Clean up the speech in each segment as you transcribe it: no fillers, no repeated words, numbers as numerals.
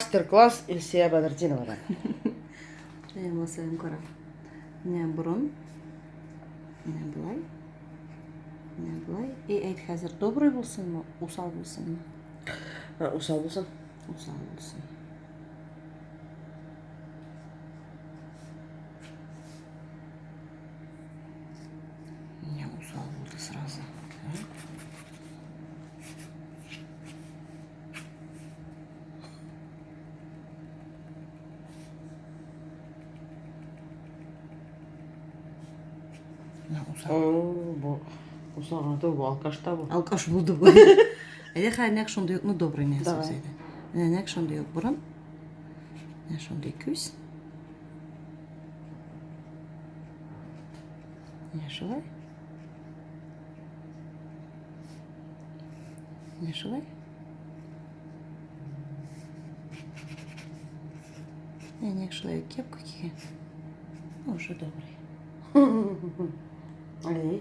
Мастер-класс Илсия Бадырдиновадан. Жайылмасыгын көріп. Міне бұрын. Міне бұлай. Міне бұлай. Әйт қазір добрый болсын ма? Усал болсын ма? Усал болсын. Усал болсын. Міне усал болды сразу. Бұл ұсағанаты бұл алқашта бұл. Алкаш болды бұл. Әйде қай нәк шонды yok, ну добрый не сөзейді. Нәк шонды yok бұрын. Нәк шонды көз. Не шылай? Не шылай? Нәк шылай кепка киген. Уже добрый. Эй,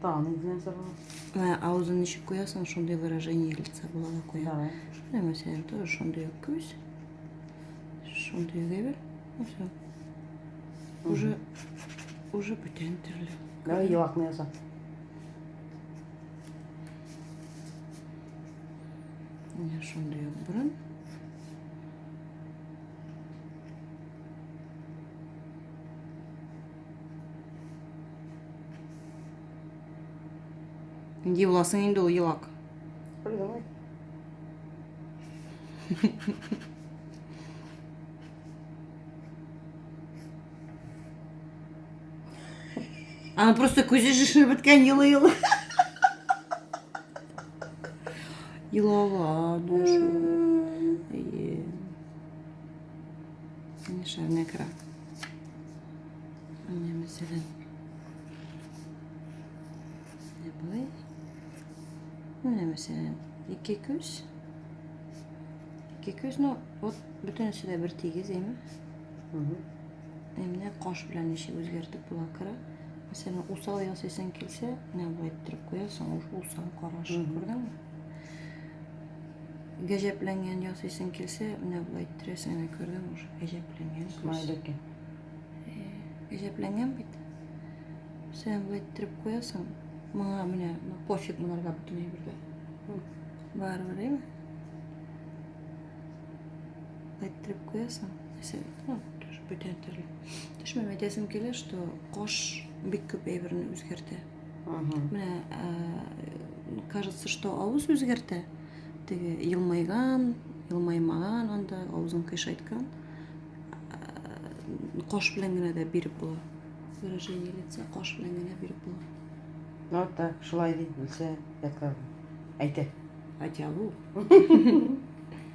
таны дінен сұрға. Аузын ішіп қоясың, шондай выражение лица болады қоя. Давай. Мәселен, тоже шондай көз. Шондай кебер. Все. Уже бүтен түрлі. Давай елақны яса. Не шондай бұрын. Не боласың енді ол елақ. Придумай. Ана просто көзі шешініп біткен елы-елы. Елалады шу. Міне шарына кіра. Міне мәселен. Не бұлай? Міне мәселен. Екі көз. Екі көз, ну, вот бүтін ішіде бір тегіз, емі? Еміне қош білән еші өзгертіп бұла кіра. Мәселен, усал ясайсан келсе, не бұлай тұрып қоясың, усал қарашы, көрдің мі? Гәжепленген ясайсан келсе, не бұлай тұресің, не көрдің мі? Гәжепленген көз. Майды кен. Гәжепленген бейт. Мәселен, бұлай тұрып қоясың, мұңа, міне, пофиг мұнарға бүтіне бірді. Бар бар, емі? Бұлай тұрып қоясың, мәселен, ну, бүтін түрлі. Түшмем әйтесім келе, что қош бек көп әйбірін өзгерді. Міне, кажется, что ауыз өзгерді. Теге елмайған, елмаймаған, анда ауызын қишайтқан. Қош біләнгіне де беріп бұла. Выражение лица қош біләнгіне беріп бұла. Вот так, шылай дейді, білсе, әйтті. Әйте алу.